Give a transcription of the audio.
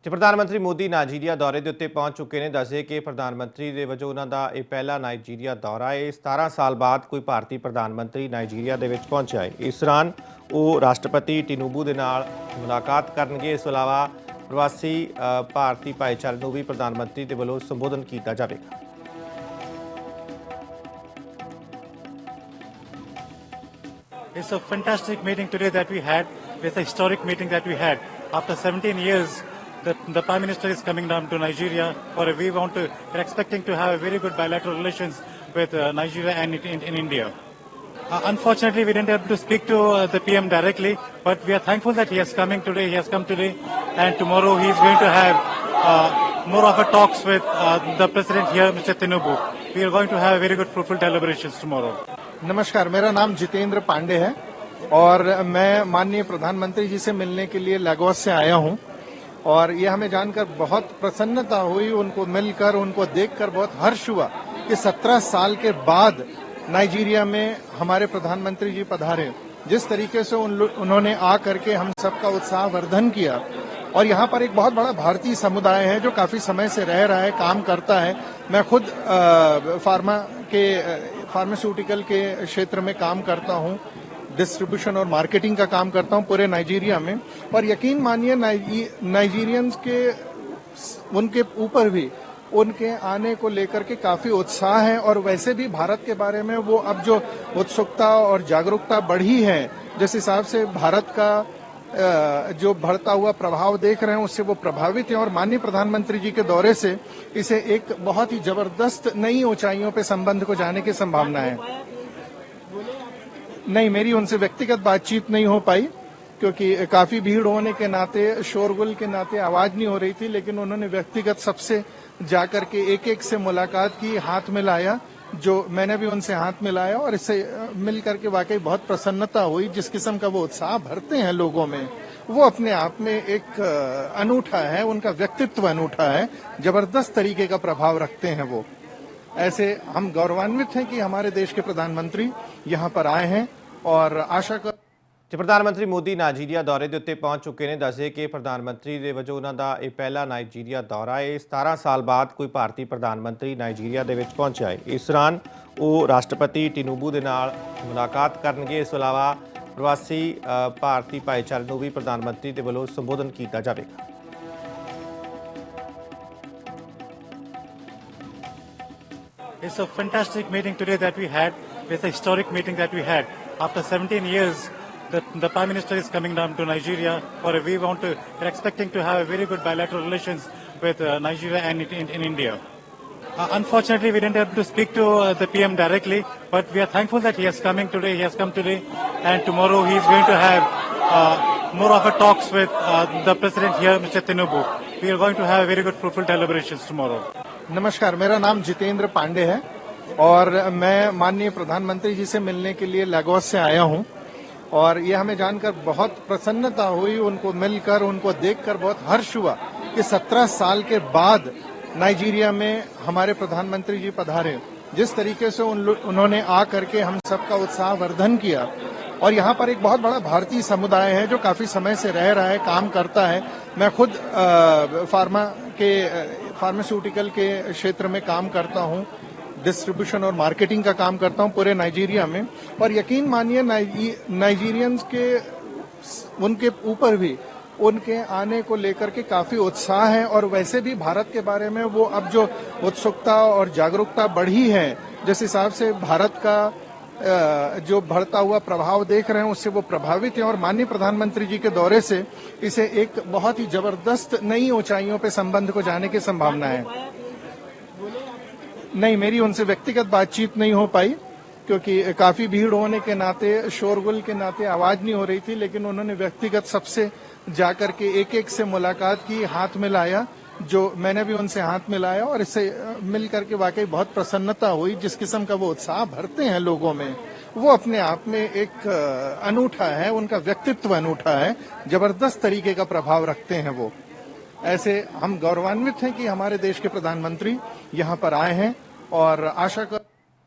ਤੇ ਪ੍ਰਧਾਨ ਮੰਤਰੀ ਮੋਦੀ ਨਾਈਜੀਰੀਆ ਦੌਰੇ ਦੇ ਉੱਤੇ ਪਹੁੰਚ ਚੁੱਕੇ ਨੇ। ਦੱਸੇ ਕਿ ਪ੍ਰਧਾਨ ਮੰਤਰੀ ਦੇ ਵਜੋਂ ਉਹਨਾਂ ਦਾ ਇਹ ਪਹਿਲਾ ਨਾਈਜੀਰੀਆ ਦੌਰਾ ਹੈ। 17 ਸਾਲ ਬਾਅਦ ਕੋਈ ਭਾਰਤੀ ਪ੍ਰਧਾਨ ਮੰਤਰੀ ਨਾਈਜੀਰੀਆ ਦੇ ਵਿੱਚ ਪਹੁੰਚਿਆ ਹੈ। ਇਸ ਦੌਰਾਨ ਉਹ ਰਾਸ਼ਟਰਪਤੀ ਟਿਨੂਬੂ ਦੇ ਨਾਲ ਮੁਲਾਕਾਤ ਕਰਨਗੇ। ਇਸ ਤੋਂ ਇਲਾਵਾ ਪ੍ਰਵਾਸੀ ਭਾਰਤੀ ਭਾਈਚਾਰੇ ਨੂੰ ਵੀ ਪ੍ਰਧਾਨ ਮੰਤਰੀ ਦੇ ਵੱਲੋਂ ਸੰਬੋਧਨ ਕੀਤਾ ਜਾਵੇਗਾ। It's a fantastic meeting today that we had. It's a historic meeting that we had. After 17 years, the Prime Minister is coming down to Nigeria. We're expecting to have very good bilateral relations with Nigeria and in India. Unfortunately, we didn't have to speak to the PM directly, but we are thankful that he is coming today. He has come today, and tomorrow he is going to have more of a talks with the President here, Mr. Tinubu. We are going to have very good, fruitful deliberations tomorrow. नमस्कार, मेरा नाम जितेंद्र पांडे है और मैं माननीय प्रधानमंत्री जी से मिलने के लिए लागोस से आया हूं और ये हमें जानकर बहुत प्रसन्नता हुई। उनको मिलकर, उनको देखकर बहुत हर्ष हुआ कि 17 साल के बाद नाइजीरिया में हमारे प्रधानमंत्री जी पधारे। जिस तरीके से उन्होंने आ करके हम सबका उत्साहवर्धन किया और यहाँ पर एक बहुत बड़ा भारतीय समुदाय है जो काफी समय से रह रहा है, काम करता है। मैं खुद फार्मास्यूटिकल के क्षेत्र में काम करता हूँ, डिस्ट्रीब्यूशन और मार्केटिंग का काम करता हूँ पूरे नाइजीरिया में। और यकीन मानिए नाइजीरियंस के उनके ऊपर भी उनके आने को लेकर के काफी उत्साह है और वैसे भी भारत के बारे में वो अब जो उत्सुकता और जागरूकता बढ़ी है, जिस हिसाब से भारत का जो बढ़ता हुआ प्रभाव देख रहे हैं उससे वो प्रभावित हैं और माननीय प्रधानमंत्री जी के दौरे से इसे एक बहुत ही जबरदस्त नई ऊंचाइयों पे संबंध को जाने की संभावना है। नहीं, मेरी उनसे व्यक्तिगत बातचीत नहीं हो पाई क्योंकि काफी भीड़ होने के नाते, शोरगुल के नाते आवाज नहीं हो रही थी, लेकिन उन्होंने व्यक्तिगत सबसे जाकर के एक से मुलाकात की, हाथ मिलाया, जो मैंने भी उनसे हाथ मिलाया और इससे मिल करके वाकई बहुत प्रसन्नता हुई। जिस किस्म का वो उत्साह भरते हैं लोगों में, वो अपने आप में एक अनूठा है, उनका व्यक्तित्व अनूठा है, जबरदस्त तरीके का प्रभाव रखते हैं वो। ऐसे हम गौरवान्वित हैं कि हमारे देश के प्रधानमंत्री यहाँ पर आए हैं और आशा कर ਤੇ ਪ੍ਰਧਾਨ ਮੰਤਰੀ ਮੋਦੀ ਨਾਈਜੀਰੀਆ ਦੌਰੇ ਦੇ ਉੱਤੇ ਪਹੁੰਚ ਚੁੱਕੇ ਨੇ। ਦੱਸੇ ਕਿ ਪ੍ਰਧਾਨ ਮੰਤਰੀ ਦੇ ਵਜੋਂ ਉਹਨਾਂ ਦਾ ਇਹ ਪਹਿਲਾ ਨਾਈਜੀਰੀਆ ਦੌਰਾ ਹੈ। 17 ਸਾਲ ਬਾਅਦ ਕੋਈ ਭਾਰਤੀ ਪ੍ਰਧਾਨ ਮੰਤਰੀ ਨਾਈਜੀਰੀਆ ਦੇ ਵਿੱਚ ਪਹੁੰਚਿਆ ਹੈ। ਇਸ ਦੌਰਾਨ ਉਹ ਰਾਸ਼ਟਰਪਤੀ ਟਿਨੂਬੂ ਦੇ ਨਾਲ ਮੁਲਾਕਾਤ ਕਰਨਗੇ। ਇਸ ਤੋਂ ਇਲਾਵਾ ਪ੍ਰਵਾਸੀ ਭਾਰਤੀ ਭਾਈਚਾਰੇ ਨੂੰ ਵੀ ਪ੍ਰਧਾਨ ਮੰਤਰੀ ਦੇ ਵੱਲੋਂ ਸੰਬੋਧਨ ਕੀਤਾ ਜਾਵੇਗਾ। It's a fantastic meeting today that we had. It's a historic meeting that we had. After 17 years, the Prime Minister is coming down to Nigeria. We're expecting to have very good bilateral relations with Nigeria and in India. Unfortunately, we didn't have to speak to the PM directly, but we are thankful that he is coming today. He has come today, and tomorrow he is going to have more of a talks with the President here, Mr. Tinubu. We are going to have very good, fruitful deliberations tomorrow. नमस्कार, मेरा नाम जितेंद्र पांडे है और मैं माननीय प्रधानमंत्री जी से मिलने के लिए लागोस से आया हूं और ये हमें जानकर बहुत प्रसन्नता हुई। उनको मिलकर, उनको देखकर बहुत हर्ष हुआ कि 17 साल के बाद नाइजीरिया में हमारे प्रधानमंत्री जी पधारे। जिस तरीके से उन्होंने आ करके हम सबका उत्साहवर्धन किया और यहाँ पर एक बहुत बड़ा भारतीय समुदाय है जो काफी समय से रह रहा है, काम करता है। मैं खुद फार्मास्यूटिकल के क्षेत्र में काम करता हूँ, डिस्ट्रीब्यूशन और मार्केटिंग का काम करता हूँ पूरे नाइजीरिया में। और यकीन मानिए नाइजीरियंस के उनके ऊपर भी उनके आने को लेकर के काफी उत्साह है और वैसे भी भारत के बारे में वो अब जो उत्सुकता और जागरूकता बढ़ी है, जिस हिसाब से भारत का जो बढ़ता हुआ प्रभाव देख रहे हैं उससे वो प्रभावित हैं और माननीय प्रधानमंत्री जी के दौरे से इसे एक बहुत ही जबरदस्त नई ऊंचाइयों पे संबंध को जाने की संभावना है। नहीं, मेरी उनसे व्यक्तिगत बातचीत नहीं हो पाई क्योंकि काफी भीड़ होने के नाते, शोरगुल के नाते आवाज नहीं हो रही थी, लेकिन उन्होंने व्यक्तिगत सबसे जाकर के एक से मुलाकात की, हाथ मिलाया, जो मैंने भी उनसे हाथ मिलाया और इससे मिल करके वाकई बहुत प्रसन्नता हुई। जिस किस्म का वो उत्साह भरते हैं लोगों में, वो अपने आप में एक अनूठा है, उनका व्यक्तित्व अनूठा है, जबरदस्त तरीके का प्रभाव रखते हैं वो। ऐसे हम गौरवान्वित हैं कि हमारे देश के प्रधानमंत्री यहाँ पर आए हैं और आशा कर